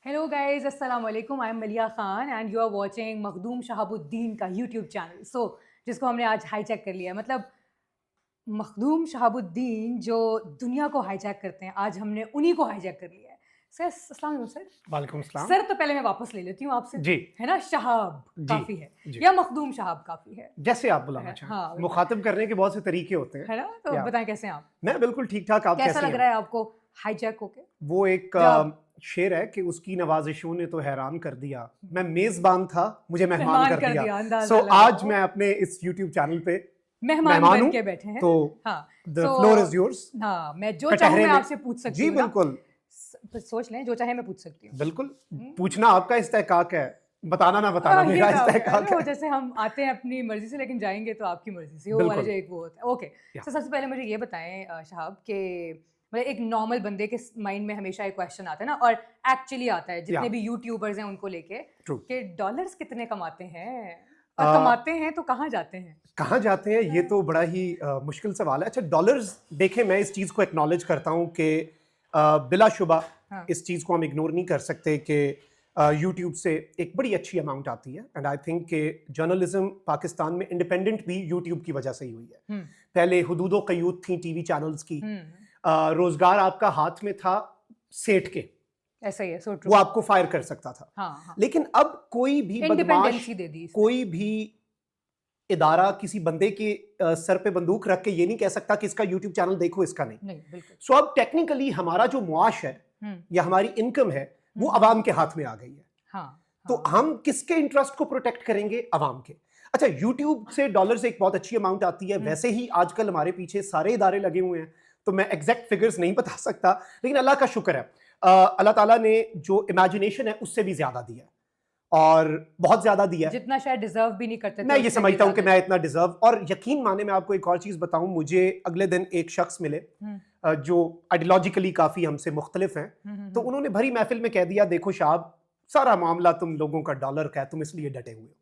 Hello guys, अस्सलाम वालेकुम। I am Maliya Khan and you are watching Makhdoom Shahabuddin का यूट्यूब चैनल। जिसको हमने आज हाईजैक कर लिया, मतलब मखदूम शहाबुद्दीन जो दुनिया को हाईजैक करते हैं, आज हमने उन्हीं को हाईजैक कर लिया है। सर, अस्सलाम वालेकुम सर। वालेकुम सलाम। सर तो पहले मैं वापस ले लेती हूँ आपसे, जी, है ना? शहाब जी, काफ़ी है जी। या मखदूम शहाब काफ़ी है? जैसे आप बुलाना चाहें। हाँ, मुखातिब करने के बहुत से तरीके होते हैं। है ना? तो या बताएं कैसे हैं आप? मैं बिल्कुल ठीक-ठाक, आप कैसा कैसी लग हैं? रहा है आपको हाईजैक होके? वो एक जब शेर है कि उसकी नवाज़िशों ने तो हैरान कर दिया। मैं मेज़बान था, मुझे मेहमान मेहमान कर कर दिया। दिया, अंदाज़ा आज लगाओ। मैं अपने इस यूट्यूब चैनल पे मेहमान मेहमान बन हूँ, के बैठे हैं तो ना? हाँ, the so floor is yours. हाँ, मैं जो चाहूँ कटहरे मैं में आपसे पूछ सकती जी, हूँ ना? बिल्कुल, सोच लें, जो चाहे मैं पूछ सकती हूँ। बिल्कुल। हुँ। पूछना आपका इस्तेहकाक है, बताना ना बताना ये मेरा तो आपका है ना, इस्तेहकाक वो है। जैसे हम आते हैं अपनी मर्ज़ी से लेकिन जाएँगे तो आपकी मर्ज़ी से, वो वाला जो बिल्कुल, एक वो होता है। ओके, या तो सबसे पहले मुझे ये बताएँ शहाब कि मतलब एक नॉर्मल बंदे के माइंड में हमेशा एक क्वेश्चन आता है ना, और एक्चुअली आता है या जितने भी यूट्यूबर्स हैं उनको लेके, ट्रू। कि डॉलर्स कितने कमाते हैं? और अ कमाते हैं तो कहाँ जाते हैं? कहाँ जाते हैं, ये तो बड़ा ही मुश्किल सवाल है। अच्छा, डॉलर्स देखें, मैं इस चीज़ को एक्नॉलेज करता हूँ कि बिलाशुबा हाँ। इस चीज़ को हम इग्नोर नहीं कर सकते कि यूट्यूब से एक बड़ी अच्छी अमाउंट आती है। एंड आई थिंक कि जर्नलिज्म पाकिस्तान में इंडिपेंडेंट भी यूट्यूब की वजह से ही हुई है। हुँ, पहले हुदूद क़य्यूद थी टीवी चैनल्स की। हुँ। रोज़गार आपका हाथ में था सेठ के, ऐसा ही है, सो वो ट्रू। आपको फायर कर सकता था। हाँ, हाँ। लेकिन अब कोई भी बदमाश, इंडिपेंडेंसी दे दी इसने। कोई भी इदारा किसी बंदे के सर पे बंदूक रख के ये नहीं कह सकता कि इसका यूट्यूब चैनल देखो, इसका नहीं। नहीं, बिल्कुल। सो अब टेक्निकली हमारा जो मुआश है हुँ, या हमारी इनकम है, वो हुँ। अवाम के हाथ में आ गई है। हाँ, तो हाँ। हम किसके इंटरेस्ट को प्रोटेक्ट करेंगे? अवाम के। अच्छा, यूट्यूब से डॉलर से एक बहुत अच्छी अमाउंट आती है। हुँ, वैसे ही आजकल हमारे पीछे सारे इदारे लगे हुए हैं, तो मैं एग्जैक्ट फिगर्स नहीं बता सकता, लेकिन अल्लाह का शुक्र है, अल्लाह ताला ने जो इमेजिनेशन है उससे भी ज्यादा दिया है, और बहुत ज्यादा दिया है। जितना शायद डिज़र्व भी नहीं करते थे मैं ये उससे भी समझता हूँ कि ज़्यादा मैं दिया। इतना डिजर्व, और यकीन माने मैं आपको एक और चीज़ बताऊँ, मुझे अगले दिन एक शख्स मिले हुँ, जो आइडियोलॉजिकली काफ़ी हमसे मुख्तलिफ हैं। हुँ, हुँ, तो हुँ। उन्होंने भरी महफिल में कह दिया, देखो शाब, सारा मामला तुम लोगों का डॉलर का है, तुम इसलिए डटे हुए हो।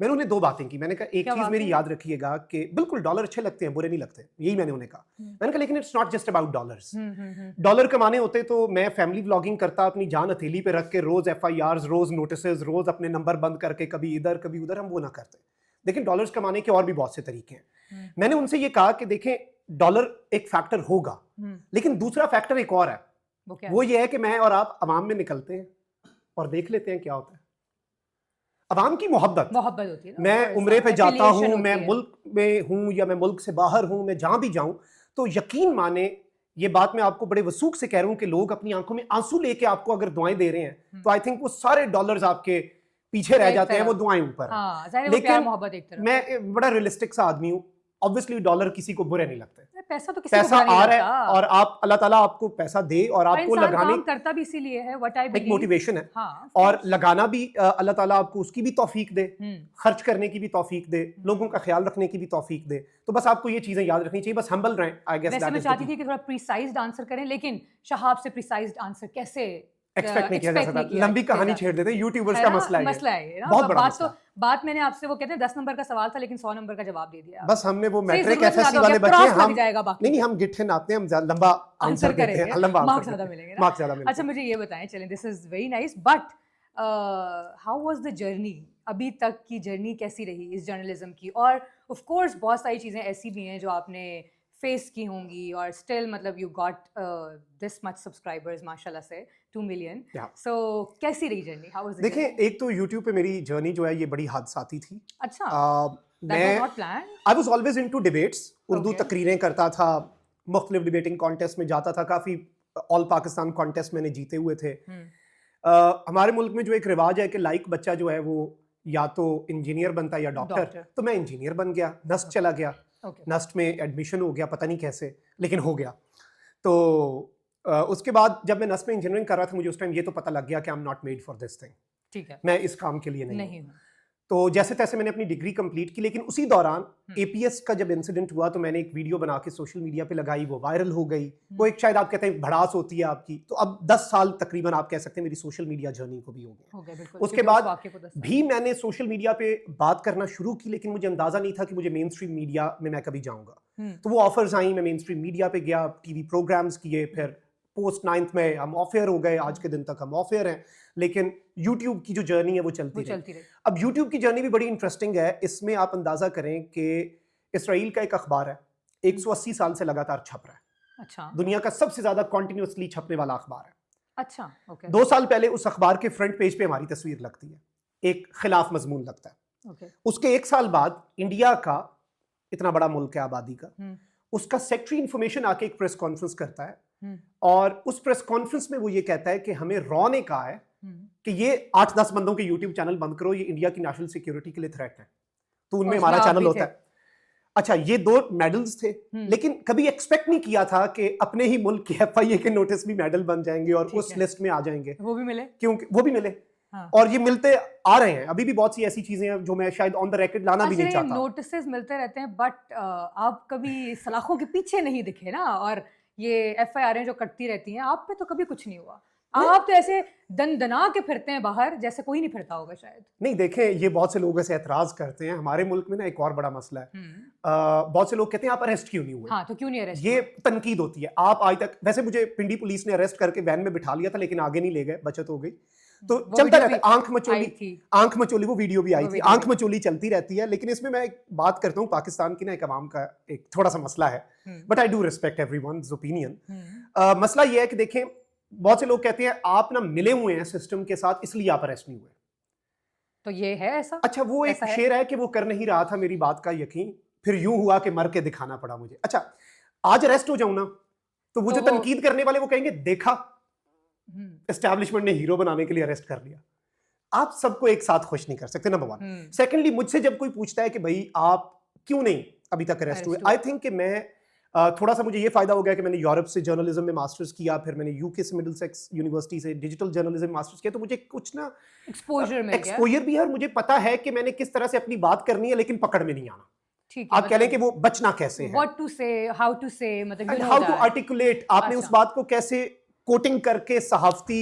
मैंने उन्हें दो बातें की। मैंने कहा, एक क्या चीज़ बात है मेरी ये? याद रखिएगा कि बिल्कुल डॉलर अच्छे लगते हैं, बुरे नहीं लगते, यही मैंने उन्हें कहा। हुँ, मैंने कहा, लेकिन it's not just about dollars. Hmm, hmm, hmm. Dollar कमाने होते तो मैं फैमिली व्लॉगिंग करता, अपनी जान हथेली पे रख के, रोज FIRs, रोज नोटिसेस, रोज अपने नंबर बंद करके, कभी इधर कभी उधर, हम वो ना करते। लेकिन डॉलर्स कमाने के और भी बहुत से तरीके हैं। हुँ, मैंने उनसे ये कहा कि देखें, डॉलर एक फैक्टर होगा, हुँ। लेकिन दूसरा फैक्टर एक और है। वो क्या वो है? ये है कि मैं और आप अवाम में निकलते हैं और देख लेते हैं क्या होता है। अवाम की मोहब्बत, मोहब्बत होती है ना, ऑफ़ मैं कोर्स। उम्रे हाँ, पे जाता एफ़िलिएशन हूँ, मैं होती है। मुल्क में हूँ या मैं मुल्क से बाहर हूँ, मैं जहाँ भी जाऊँ, तो यकीन माने, ये बात मैं आपको बड़े वसूख से कह रहा हूँ कि लोग अपनी आंखों में आंसू लेके आपको अगर दुआएं दे रहे हैं, हुँ। तो आई थिंक वो सारे डॉलर्स आपके पीछे रह एक जाते हैं, वो तरफ। दुआएं ऊपर हैं। हाँ, ज़ाहिर है वो लेकिन प्यार-मोहब्बत एक तरफ मैं है। बड़ा रियलिस्टिक सा आदमी हूँ। ऑब्वियसली डॉलर किसी को बुरे नहीं लगते। पैसा तो किसी को पैसा बुरा नहीं आ रहा लगता। है, और आप, अल्लाह ताला आपको पैसा दे और और आपको इंसान लगाने, काम करता भी इसीलिए है, व्हाट आई एक बिलीव। मोटिवेशन है, हाँ, ऑफ़ और कोर्स। लगाना भी अल्लाह ताला आपको उसकी भी तौफीक दे, हुँ, खर्च करने की भी तौफीक दे, हुँ। लोगों का ख्याल रखने की भी तौफीक दे। तो बस आपको ये चीजें याद रखनी चाहिए, बस हम्बल रहें। आई गेस वैसे दैट मैं इज द चाहती की। थी कि थोड़ा प्रिसाइज़्ड आंसर करें, लेकिन शहाब से प्रिसाइज़्ड आंसर कैसे एक्सपेक्ट नहीं किया जा एक्सपेक्ट सकता, नहीं किया लंबी किया कहानी जा छेड़ देते हैं, यूट्यूबर्स है का ना? मसला है ये, मसला है ये ना, बहुत बड़ा बात तो मसला है। बात मैंने आपसे वो कहते हैं 10 नंबर का सवाल था लेकिन 100 नंबर का जवाब दे दिया बस आपने। हमने वो सही, मैट्रिक ज़रूरत से FSC ज़्यादा हो गया, वाले बच्चे हैं क्रॉस लग हम। जाएगा बाकी नहीं नहीं, पे। हम गिट्ठे नापते हैं, हम लंबा आंसर आंसर देते करेंगे, हैं, लंबा मार्क्स आंसर ज़्यादा देते हैं, मिलेंगे ना? मार्क्स ज्यादा अच्छा, मिलते हैं। मुझे ये बताएँ, चलें, this is very nice, but how was the journey? अभी तक की जर्नी कैसी रही इस जर्नलिज़्म की? और ऑफ़ कोर्स बहुत सारी चीज़ें ऐसी भी हैं जो आपने फेस की होंगी, और स्टिल मतलब you got this much subscribers माशाल्लाह से 2 मिलियन। या सो कैसी रही जर्नी? हाउ वाज़ द देखें, जर्नी? एक तो यूट्यूब पे मेरी जर्नी जो है ये बड़ी हादसाती थी। अच्छा, दैट वाज़ मैं not planned? I was always into debates, Urdu okay. तकरीरें करता था, मुख्तलिफ डिबेटिंग कॉन्टेस्ट में जाता था, काफ़ी ऑल पाकिस्तान कॉन्टेस्ट मैंने जीते हुए थे। हुँ, हमारे मुल्क में जो एक रिवाज है कि लाइक बच्चा जो है वो या तो इंजीनियर बनता है या डॉक्टर, डॉक्टर। तो मैं इंजीनियर बन गया, नस्ट ओके, चला गया, ओके। नस्ट में एडमिशन हो गया, पता नहीं कैसे, लेकिन हो गया। तो उसके बाद जब मैं नस्ट में इंजीनियरिंग कर रहा था, मुझे उस टाइम ये तो पता लग गया कि I am not made for this thing, ठीक है। मैं इस काम के लिए नहीं हूँ। नहीं हूँ। तो जैसे तैसे मैंने अपनी डिग्री कंप्लीट की, लेकिन उसी दौरान हुँ, APS का जब इंसिडेंट हुआ, तो मैंने एक वीडियो बना के सोशल मीडिया पे लगाई, वो वायरल हो गई। हुँ। वो एक, शायद आप कहते हैं, भड़ास होती है आपकी। तो अब 10 साल तकरीबन आप कह सकते हैं मेरी सोशल मीडिया जर्नी को भी हो गया। हो गया बिल्कुल, उसके क्योंकि उस बाद वाक़ये को 10 साल भी हो गए। मैंने सोशल मीडिया पे बात करना शुरू की, लेकिन मुझे अंदाजा नहीं था कि मुझे मेन स्ट्रीम मीडिया में मैं कभी जाऊंगा। हुँ, तो वो ऑफर्स आई, मैं मेन स्ट्रीम मीडिया पे गया, TV प्रोग्राम्स किए, हुँ, फिर पोस्ट 9th में हम ऑफ एयर हो गए, आज के दिन तक हम ऑफ एयर हैं, लेकिन यूट्यूब की जो जर्नी है वो चलती रही। अब यूट्यूब की जर्नी भी बड़ी इंटरेस्टिंग है। इसमें आप अंदाजा करें कि इसराइल का एक अखबार है, 180 साल से लगातार छप रहा है। अच्छा। दुनिया का सबसे ज्यादा कॉन्टिन्यूसली छपने वाला अखबार है। अच्छा, ओके। 2 साल पहले उस अखबार के फ्रंट पेज पे हमारी तस्वीर लगती है, एक खिलाफ मजमून लगता है। ओके। उसके 1 साल बाद इंडिया का, इतना बड़ा मुल्क है आबादी का, उसका सेक्रेटरी इंफॉर्मेशन आके एक प्रेस कॉन्फ्रेंस करता है और उस प्रेस कॉन्फ्रेंस में वो ये कहता है कि हमें रॉ ने कहा है कि ये 8-10 बंदों के यूट्यूब चैनल बंद करो, ये इंडिया की नेशनल सिक्योरिटी के लिए थ्रेट है। तो उनमें हमारा चैनल होता है। अच्छा, ये 2 मेडल्स थे, लेकिन कभी एक्सपेक्ट नहीं किया था कि अपने ही मुल्क के FIA के नोटिस भी मेडल बन जाएंगे और उस लिस्ट में आ जाएंगे। वो भी मिले, क्योंकि वो भी मिले। हाँ। और ये मिलते आ रहे हैं। अभी भी बहुत सी ऐसी चीजें हैं जो मैं शायद ऑन द रिकॉर्ड लाना भी नहीं चाहता। नोटिसेस मिलते रहते हैं, बट आप कभी सलाखों के पीछे नहीं दिखे ना, और ये FIR जो कटती रहती हैं, आप पे तो कभी कुछ नहीं हुआ। आप तो ऐसे दना के फिरते हैं बाहर जैसे कोई नहीं फिरता होगा शायद। नहीं, देखें, ये बहुत से लोग ऐसे एतराज करते हैं। हमारे मुल्क में ना एक और बड़ा मसला है, बहुत से लोग कहते हैं आप अरेस्ट क्यों नहीं हुए। हाँ, तो क्यों नहीं अरेस्ट? ये तनकीद होती है। आप आज तक, वैसे मुझे पिंडी पुलिस ने अरेस्ट करके वैन में बिठा लिया था, लेकिन आगे नहीं ले गए, बचत हो गई। तो चलता रहता है, आंख मचोली वो वीडियो भी आई थी, आंख मचोली चलती रहती है। लेकिन इसमें मैं एक बात करता हूँ, पाकिस्तान की ना एक अवाम का एक थोड़ा सा मसला है, but I do respect everyone's opinion. मसला ये है कि देखें, बहुत से लोग कहते हैं आप ना मिले हुए हैं सिस्टम के साथ, इसलिए आप अरेस्ट नहीं हुए। तो ये है ऐसा? अच्छा, वो एक शेर है कि वो कर नहीं रहा था मेरी बात का यकीन, फिर यूं हुआ कि मर के दिखाना पड़ा मुझे। अच्छा, आज अरेस्ट हो जाऊं ना, तो वो जो तनकीद करने वाले वो कहेंगे देखा, एस्टैब्लिशमेंट ने हीरो बनाने के लिए अरेस्ट कर लिया। आप सबको एक साथ खुश नहीं कर सकते, नंबर 1। सेकेंडली, मुझसे जब कोई पूछता है कि भाई आप क्यों नहीं अभी तक अरेस्ट हुए, आई थिंक कि मैं थोड़ा सा मुझे ये फायदा हो गया कि मैंने यूरोप से जर्नलिज्म में मास्टर्स किया, फिर मैंने यूके से मिडिलसेक्स यूनिवर्सिटी से डिजिटल जर्नलिज्म में मास्टर्स किया, तो मुझे कुछ ना एक्सपोजर भी है और मुझे पता है कि मैंने किस तरह से अपनी बात करनी है, लेकिन पकड़ में नहीं आना। ठीक है, आप कह लें कि वो बचना कैसे है, व्हाट टू से, हाउ टू से, मतलब हाउ टू आर्टिकुलेट, आपने उस बात को कैसे कोटिंग करके सहाफती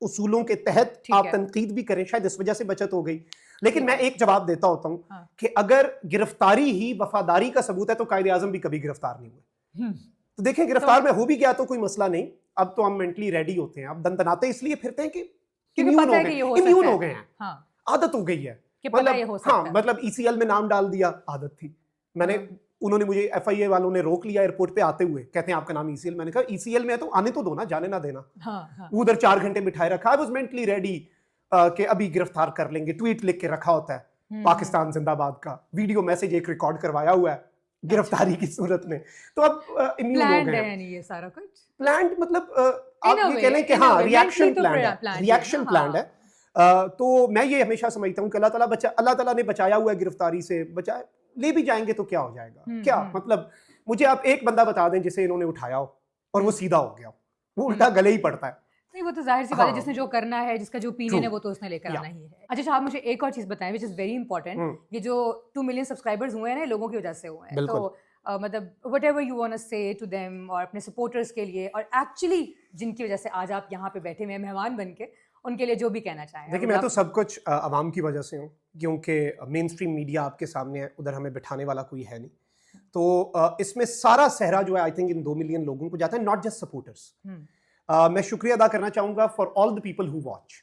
उसूलों के तहत आप तनकीद भी करें, शायद इस वजह से बचत हो गई। लेकिन मैं एक जवाब देता होता हूं कि अगर गिरफ्तारी ही वफादारी का सबूत है तो कायदे आजम भी कभी गिरफ्तार नहीं हुए। तो देखें, गिरफ्तार में हो भी गया तो कोई मसला नहीं, अब तो हम मेंटली रेडी होते हैं। अब दनदनाते इसलिए फिरते हैं कि इम्यून हो गए हैं, आदत हो गई है। मतलब ECL में नाम डाल दिया, आदत थी। मैंने, उन्होंने मुझे FIA वालों ने रोक लिया एयरपोर्ट पे आते हुए, कहते हैं आपका नाम ECL। मैंने कहा ECL में है तो आने तो दो ना, जाने ना देना। उधर 4 घंटे बिठाए रखा। आई वाज मेंटली रेडी कि अभी गिरफ्तार कर लेंगे। ट्वीट लिख के रखा होता है पाकिस्तान जिंदाबाद का, वीडियो मैसेज एक रिकॉर्ड करवाया हुआ है गिरफ्तारी की सूरत में। तो अब इम्यून हो गए हैं। ये सारा कुछ प्लान्ड, मतलब आप ये कह लें कि हाँ, रिएक्शन प्लान्ड है। तो मैं ये हमेशा समझता हूँ कि अल्लाह ताला ने बचाया हुआ है गिरफ्तारी से, बचाए ले भी जाएंगे तो क्या हो जाएगा। क्या मतलब, मुझे आप एक बंदा बता दें जिसे इन्होंने उठाया हो और वो सीधा हो गया, वो उल्टा गले ही पड़ता है। नहीं, वो तो जाहिर सी बात है, जिसने जो करना है, जिसका जो ओपिनियन है, वो तो उसने लेकर आना ही है। अच्छा, आप मुझे एक और चीज बताएं विच इज वेरी इंपॉर्टेंट। ये जो 2 मिलियन सब्सक्राइबर्स हुए हैं ना, लोगों की वजह से हुए हैं। तो मतलब व्हाटएवर यू वांट टू से टू देम, और अपने सपोर्टर्स के लिए, और एक्चुअली जिनकी वजह से आज आप यहाँ पे बैठे हुए हैं मेहमान बन के, उनके लिए जो भी कहना चाहें। देखिए, मैं तो सब कुछ आवाम की वजह से हूँ, क्योंकि मेन स्ट्रीम मीडिया आपके सामने है, उधर हमें बिठाने वाला कोई है नहीं। तो इसमें सारा सहरा जो है, आई थिंक इन 2 मिलियन लोगों को जाता है, नॉट जस्ट सपोर्टर्स। मैं शुक्रिया अदा करना चाहूंगा for all the people who watch.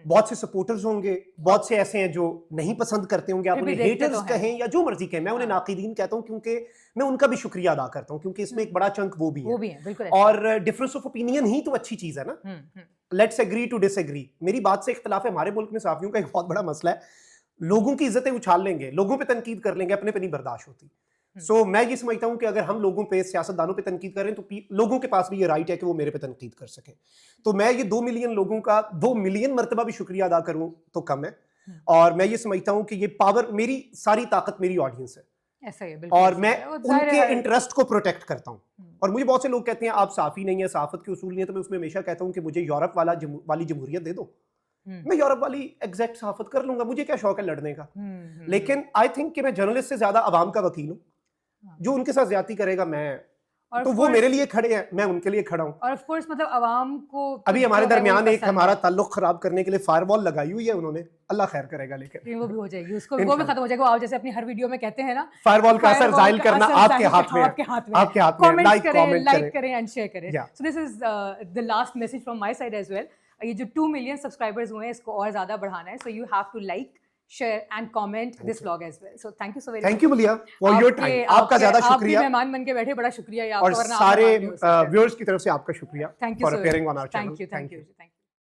बहुत से सपोर्टर्स होंगे, बहुत से ऐसे हैं जो नहीं पसंद करते होंगे, आप उन्हें हेटर्स कहें या जो मर्जी कहें, मैं उन्हें नाक़िदीन कहता हूं, क्योंकि मैं उनका भी शुक्रिया अदा करता हूं, क्योंकि इसमें एक बड़ा चंक वो भी है। और डिफरेंस ऑफ ओपिनियन ही तो अच्छी चीज है ना। Let's agree to disagree. मेरी बात से इख्तिलाफ है। हमारे मुल्क में सहाफियों का एक बहुत बड़ा मसला है, लोगों की इज्जतें उछाल लेंगे, लोगों पे तनकीद कर लेंगे, अपने पे नहीं बर्दाश्त होती। सो मैं ये समझता हूं कि अगर हम लोगों पे, सियासतदानों पे तनकीद करें तो लोगों के पास भी ये राइट है कि वो मेरे पे तनकीद कर सकें। तो मैं ये 2 मिलियन लोगों का 2 मिलियन मरतबा भी शुक्रिया अदा करूं तो कम है। और मैं ये समझता हूं कि ये पावर, मेरी सारी ताकत मेरी ऑडियंस है, ऐसा ही है, और मैं उनके इंटरेस्ट को प्रोटेक्ट करता हूं। और मुझे बहुत से लोग कहते हैं आप साफी नहीं है, सहाफत के उसूल नहीं है, तो मैं उसमें हमेशा कहता हूं कि मुझे यूरोप वाली जमहूरियत दे दो, मैं यूरोप वाली एग्जैक्ट सहाफत कर लूंगा, मुझे क्या शौक है लड़ने का। लेकिन आई थिंक कि मैं जर्नलिस्ट से ज्यादा आवाम का वकील हूं। जो उनके साथ ज्यादती करेगा, मैं और तो of वो course- मेरे लिए खड़े हैं, मैं उनके लिए खड़ा हूँ। और ऑफ कोर्स मतलब आवाम को अभी हमारे जो है वो दरमियान एक पसंद हमारा है। ताल्लुक खराब करने के लिए फायरवॉल लगाई हुई है उन्होंने, अल्लाह खैर करेगा। लेकिन लेकिन वो भी हो जाएगी, उसको वो भी इंशाल्लाह। खत्म हो जाएगा। आप जैसे अपनी हर वीडियो में कहते हैं ना, फायरवॉल का असर firewall जाहिल का करना असर आपके जाहिल हाथ में है, आपके हाथ में है। आपके हाथ में है। कमेंट्स करें, कमेंट लाइक करें एंड शेयर करें। Yeah. So this is the last message from my side as well. ये जो 2 मिलियन सब्सक्राइबर्स हुए हैं, इसको और ज्यादा बढ़ाना है। So you have to like, share and comment this vlog as well. So thank you so very much. Thank you Maliya for your time, आपका ज्यादा आप भी शुक्रिया, मेहमान बन के बैठे, बड़ा शुक्रिया ये और आपका, वरना आप सारे मेहमान नहीं हो सकते। व्यूअर्स की तरफ से आपका शुक्रिया thank you for so appearing on our much. Channel. Thank you.